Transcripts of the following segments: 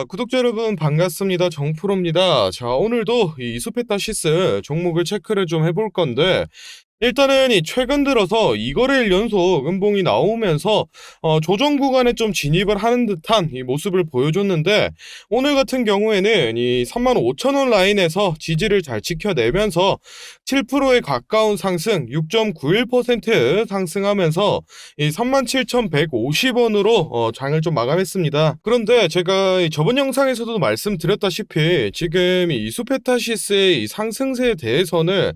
구독자 여러분 반갑습니다. 정프로입니다. 자, 오늘도 이 이소페타시스 종목을 체크를 좀 해볼 건데, 일단은 이 최근 들어서 2거래일 연속 음봉이 나오면서 조정 구간에 좀 진입을 하는 듯한 이 모습을 보여줬는데, 오늘 같은 경우에는 이 35,000원 라인에서 지지를 잘 지켜내면서 7%에 가까운 상승, 6.91% 상승하면서 이 37,150원으로 장을 좀 마감했습니다. 그런데 제가 이 저번 영상에서도 말씀드렸다시피 지금 이 이수페타시스의 이 상승세에 대해서는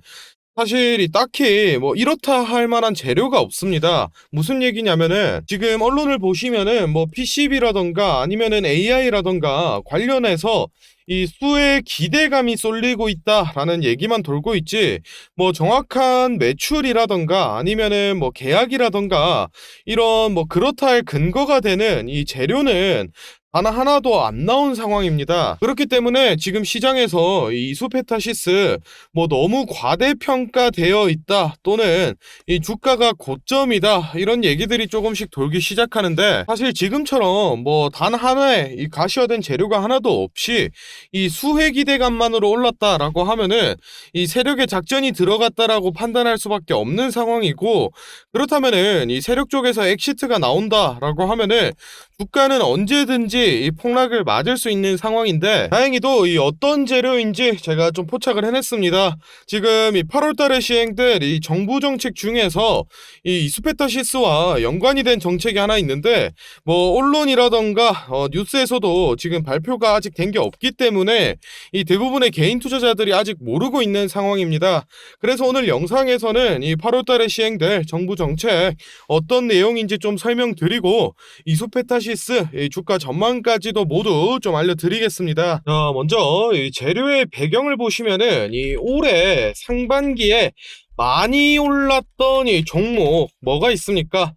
사실 딱히 뭐 이렇다 할 만한 재료가 없습니다. 무슨 얘기냐면은 지금 언론을 보시면은 뭐 PCB라던가 아니면은 AI라던가 관련해서 이 수에 기대감이 쏠리고 있다라는 얘기만 돌고 있지, 뭐 정확한 매출이라던가 아니면은 뭐 계약이라던가 이런 뭐 그렇다 할 근거가 되는 이 재료는 단 하나도 안 나온 상황입니다. 그렇기 때문에 지금 시장에서 이 이소페타시스 뭐 너무 과대평가되어 있다, 또는 이 주가가 고점이다, 이런 얘기들이 조금씩 돌기 시작하는데, 사실 지금처럼 뭐 단 하나의 이 가시화된 재료가 하나도 없이 이 수혜 기대감만으로 올랐다라고 하면은 이 세력의 작전이 들어갔다라고 판단할 수밖에 없는 상황이고, 그렇다면은 이 세력 쪽에서 엑시트가 나온다라고 하면은 주가는 언제든지 이 폭락을 맞을 수 있는 상황인데, 다행히도 이 어떤 재료인지 제가 좀 포착을 해냈습니다. 지금 이 8월달에 시행될 이 정부 정책 중에서 이 이수페타시스와 연관이 된 정책이 하나 있는데, 뭐 언론이라던가 뉴스에서도 지금 발표가 아직 된 게 없기 때문에 이 대부분의 개인 투자자들이 아직 모르고 있는 상황입니다. 그래서 오늘 영상에서는 이 8월달에 시행될 정부 정책 어떤 내용인지 좀 설명드리고, 이소페타시스 주가 전망까지도 모두 좀 알려드리겠습니다. 먼저 이 재료의 배경을 보시면은 이 올해 상반기에 많이 올랐던 이 종목 뭐가 있습니까?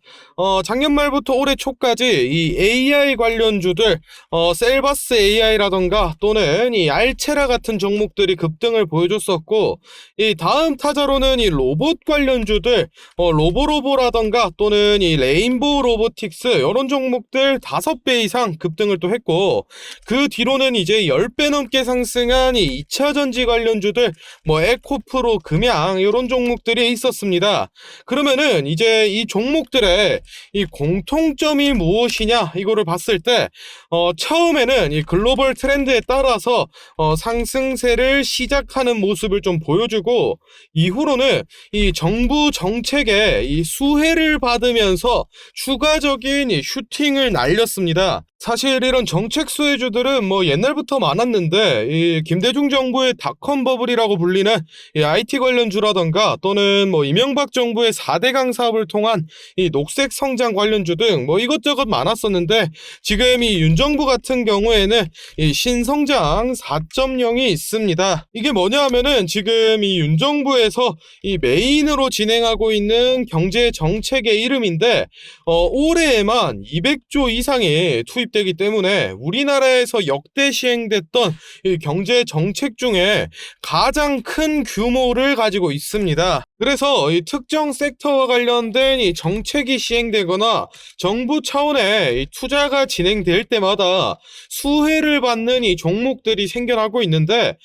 작년 말부터 올해 초까지 이 AI 관련주들, 셀바스 AI라던가 또는 이 알체라 같은 종목들이 급등을 보여줬었고, 이 다음 타자로는 이 로봇 관련주들, 로보로보라던가 또는 이 레인보우 로보틱스, 이런 종목들 5배 이상 급등을 또 했고, 그 뒤로는 이제 10배 넘게 상승한 이 2차전지 관련주들, 뭐 에코프로, 금양, 이런 종목들이 있었습니다. 그러면은 이제 이 종목들의 이 공통점이 무엇이냐, 이거를 봤을 때 처음에는 이 글로벌 트렌드에 따라서 상승세를 시작하는 모습을 좀 보여주고, 이후로는 이 정부 정책에 이 수혜를 받으면서 추가적인 이 슈팅을 날렸습니다. 사실 이런 정책 수혜주들은 뭐 옛날부터 많았는데, 이 김대중 정부의 닷컴 버블이라고 불리는 이 IT 관련주라던가 또는 뭐 이명박 정부의 4대강 사업을 통한 이 녹색 성장 관련주 등 뭐 이것저것 많았었는데, 지금 이 윤정부 같은 경우에는 이 신성장 4.0이 있습니다. 이게 뭐냐 하면은 지금 이 윤정부에서 이 메인으로 진행하고 있는 경제 정책의 이름인데, 올해에만 200조 이상이 투입되기 때문에 우리나라에서 역대 시행됐던 이 경제 정책 중에 가장 큰 규모를 가지고 있습니다. 그래서 이 특정 섹터와 관련된 이 정책이 시행되거나 정부 차원의 이 투자가 진행될 때마다 수혜를 받는 이 종목들이 생겨나고 있는데,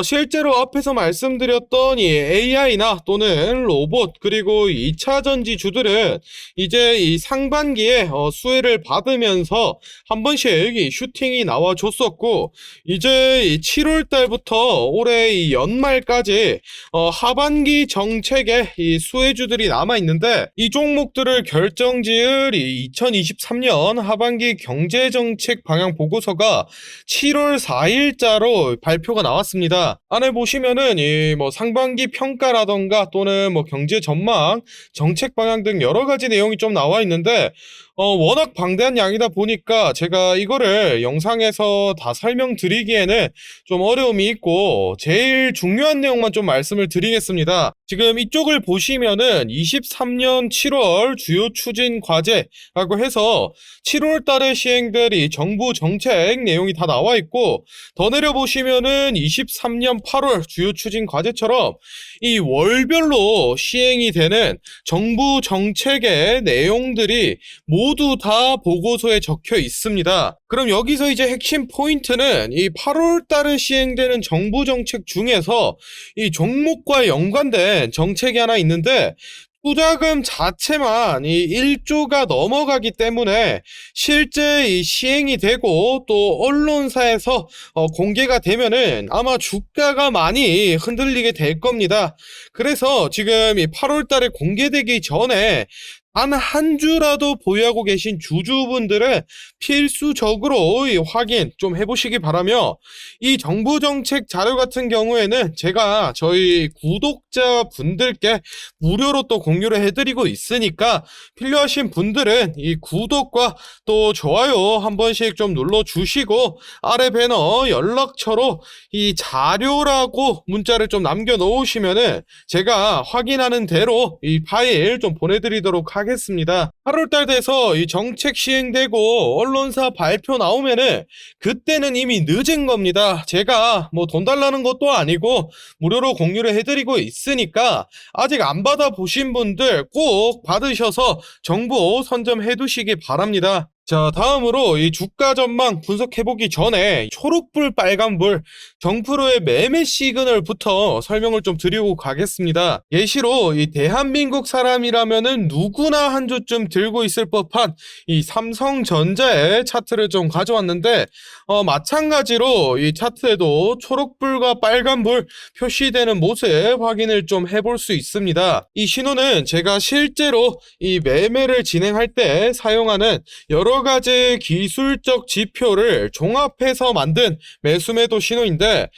실제로 앞에서 말씀드렸던 이 AI나 또는 로봇, 그리고 2차전지 주들은 이제 이 상반기에 수혜를 받으면서 한 번씩 이 슈팅이 나와줬었고, 이제 이 7월 달부터 올해 이 연말까지 하반기 정책에 이 수혜주들이 남아 있는데, 이 종목들을 결정지을 이 2023년 하반기 경제정책 방향 보고서가 7월 4일자로 발표가 나왔습니다. 안에 보시면은 이 뭐 상반기 평가라던가 또는 뭐 경제 전망, 정책 방향 등 여러 가지 내용이 좀 나와 있는데, 워낙 방대한 양이다 보니까 제가 이거를 영상에서 다 설명드리기에는 좀 어려움이 있고, 제일 중요한 내용만 좀 말씀을 드리겠습니다. 지금 이쪽을 보시면은 23년 7월 주요 추진 과제라고 해서 7월 달에 시행될 이 정부 정책 내용이 다 나와 있고, 더 내려보시면은 23년 8월 주요 추진 과제처럼 이 월별로 시행이 되는 정부 정책의 내용들이 모두 다 보고서에 적혀 있습니다. 있습니다. 그럼 여기서 이제 핵심 포인트는 이 8월 달에 시행되는 정부 정책 중에서 이 종목과 연관된 정책이 하나 있는데, 투자금 자체만 이 1조가 넘어가기 때문에 실제 이 시행이 되고 또 언론사에서 공개가 되면은 아마 주가가 많이 흔들리게 될 겁니다. 그래서 지금 이 8월 달에 공개되기 전에 단 한 주라도 보유하고 계신 주주분들은 필수적으로 이 확인 좀 해보시기 바라며, 이 정부 정책 자료 같은 경우에는 제가 저희 구독자분들께 무료로 또 공유를 해드리고 있으니까 필요하신 분들은 이 구독과 또 좋아요 한 번씩 좀 눌러주시고, 아래 배너 연락처로 이 자료라고 문자를 좀 남겨 놓으시면은 제가 확인하는 대로 이 파일 좀 보내드리도록 하겠습니다. 8월달 돼서 이 정책 시행되고 언론사 발표 나오면은 그때는 이미 늦은 겁니다. 제가 뭐 돈 달라는 것도 아니고 무료로 공유를 해드리고 있으니까 아직 안 받아보신 분들 꼭 받으셔서 정보 선점해 두시기 바랍니다. 자, 다음으로 이 주가 전망 분석해보기 전에 초록불, 빨간불, 정프로의 매매 시그널부터 설명을 좀 드리고 가겠습니다. 예시로 이 대한민국 사람이라면은 누구나 한 주쯤 들고 있을 법한 이 삼성전자의 차트를 좀 가져왔는데, 마찬가지로 이 차트에도 초록불과 빨간불 표시되는 모습 확인을 좀 해볼 수 있습니다. 이 신호는 제가 실제로 이 매매를 진행할 때 사용하는 여러 가지 기술적 지표를 종합해서 만든 매수매도 신호인데,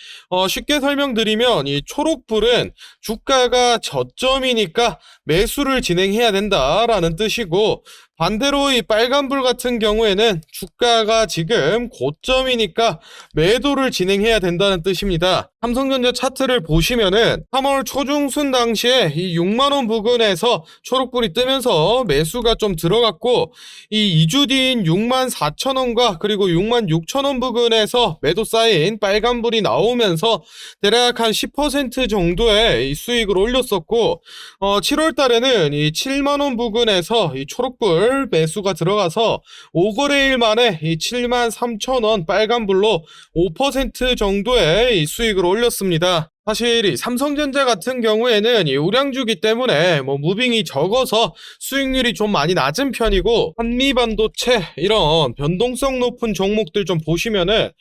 쉽게 설명드리면 이 초록불은 주가가 저점이니까 매수를 진행해야 된다라는 뜻이고, 반대로 이 빨간불 같은 경우에는 주가가 지금 고점이니까 매도를 진행해야 된다는 뜻입니다. 삼성전자 차트를 보시면은 3월 초중순 당시에 이 6만원 부근에서 초록불이 뜨면서 매수가 좀 들어갔고, 이 2주 뒤인 6만 4천원과 그리고 6만 6천원 부근에서 매도 쌓인 빨간불이 나오면서 대략 한 10% 정도의 이 수익을 올렸었고, 7월 달에는 이 7만원 부근에서 이 초록불 매수가 들어가서 5거래일 만에 이 7만 3천원 빨간불로 5% 정도의 이 수익을 올렸습니다. 사실 이 삼성전자 같은 경우에는 이 우량주기 때문에 뭐 무빙이 적어서 수익률이 좀 많이 낮은 편이고, 한미반도체 이런 변동성 높은 종목들 좀 보시면은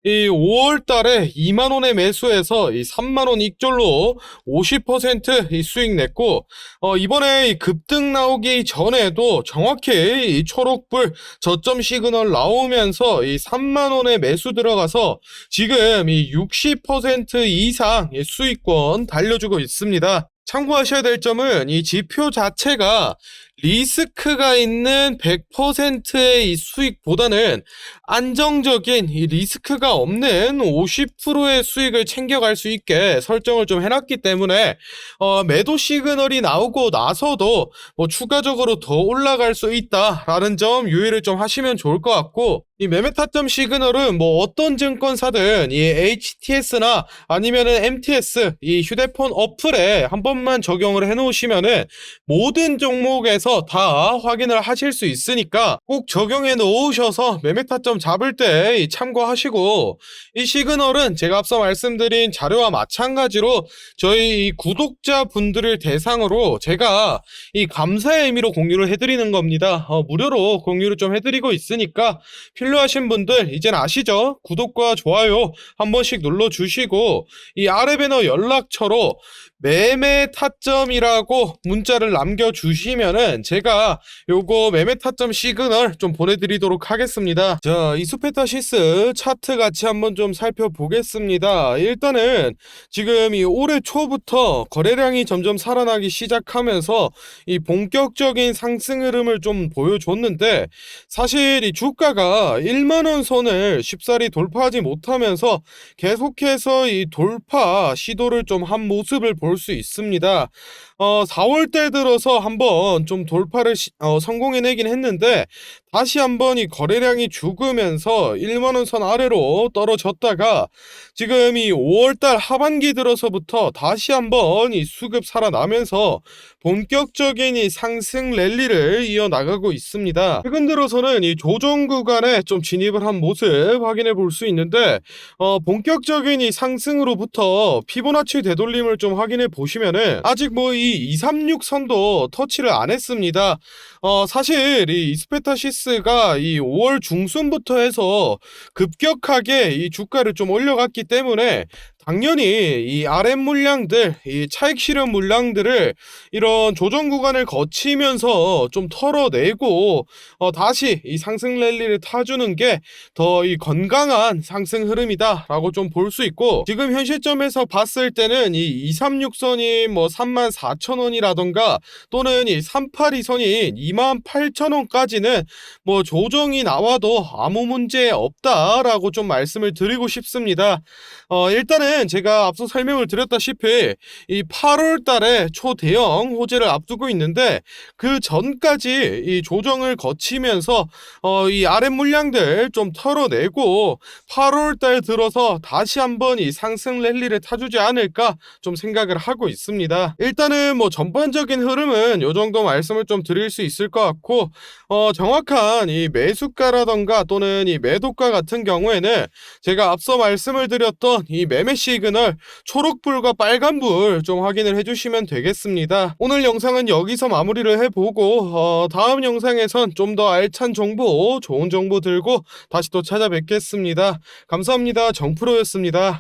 이 5월 달에 2만원에 매수해서 이 3만원 익절로 50% 수익 냈고, 이번에 이 급등 나오기 전에도 정확히 이 초록불 저점 시그널 나오면서 이 3만원에 매수 들어가서 지금 이 60% 이상 수익권 달려주고 있습니다. 참고하셔야 될 점은 이 지표 자체가 리스크가 있는 100%의 이 수익보다는 안정적인 이 리스크가 없는 50%의 수익을 챙겨갈 수 있게 설정을 좀 해놨기 때문에 매도 시그널이 나오고 나서도 뭐 추가적으로 더 올라갈 수 있다라는 점 유의를 좀 하시면 좋을 것 같고, 이 매매 타점 시그널은 뭐 어떤 증권사든 이 HTS나 아니면은 MTS 이 휴대폰 어플에 한 번만 적용을 해 놓으시면은 모든 종목에서 다 확인을 하실 수 있으니까 꼭 적용해 놓으셔서 매매 타점 잡을 때 참고하시고, 이 시그널은 제가 앞서 말씀드린 자료와 마찬가지로 저희 이 구독자분들을 대상으로 제가 이 감사의 의미로 공유를 해드리는 겁니다. 무료로 공유를 좀 해드리고 있으니까 필요하신 분들 이젠 아시죠? 구독과 좋아요 한 번씩 눌러주시고, 이 아래 배너 연락처로 매매 타점이라고 문자를 남겨주시면은 제가 요거 매매 타점 시그널 좀 보내드리도록 하겠습니다. 자, 이수페타시스 차트 같이 한번 좀 살펴보겠습니다. 일단은 지금 이 올해 초부터 거래량이 점점 살아나기 시작하면서 이 본격적인 상승 흐름을 좀 보여줬는데, 사실 이 주가가 1만원 선을 쉽사리 돌파하지 못하면서 계속해서 이 돌파 시도를 좀 한 모습을 볼 수 있습니다. 4월 달 들어서 한번 좀 돌파를 성공해내긴 했는데 다시 한번 이 거래량이 죽으면서 1만 원 선 아래로 떨어졌다가 지금 이 5월 달 하반기 들어서부터 다시 한번 이 수급 살아나면서 본격적인 이 상승 랠리를 이어나가고 있습니다. 최근 들어서는 이 조정 구간에 좀 진입을 한 모습 확인해 볼 수 있는데 본격적인 이 상승으로부터 피보나치 되돌림을 좀 확인해 보시면은 아직 뭐 이 236 선도 터치를 안 했습니다. 사실 이 이스페타시스가 이 5월 중순부터 해서 급격하게 이 주가를 좀 올려갔기 때문에 당연히 이 RM 물량들, 이 차익 실현 물량들을 이런 조정 구간을 거치면서 좀 털어내고 다시 이 상승 랠리를 타주는 게 더 이 건강한 상승 흐름이다라고 좀 볼 수 있고, 지금 현 시점에서 봤을 때는 이 236선이 뭐 34,000원이라던가 또는 이 382선인 28,000원까지는 뭐 조정이 나와도 아무 문제 없다라고 좀 말씀을 드리고 싶습니다. 일단은 제가 앞서 설명을 드렸다시피 이 8월 달에 초대형 호재를 앞두고 있는데 그 전까지 이 조정을 거치면서 이 RM 물량들 좀 털어내고 8월 달 들어서 다시 한번 이 상승 랠리를 타주지 않을까 좀 생각을 하고 있습니다. 일단은 뭐 전반적인 흐름은 요 정도 말씀을 좀 드릴 수 있을 것 같고, 정확한 이 매수가라던가 또는 이 매도가 같은 경우에는 제가 앞서 말씀을 드렸던 이 매매 시그널 초록불과 빨간불 좀 확인을 해주시면 되겠습니다. 오늘 영상은 여기서 마무리를 해보고 다음 영상에선 좀 더 알찬 정보, 좋은 정보 들고 다시 또 찾아뵙겠습니다. 감사합니다. 정프로였습니다.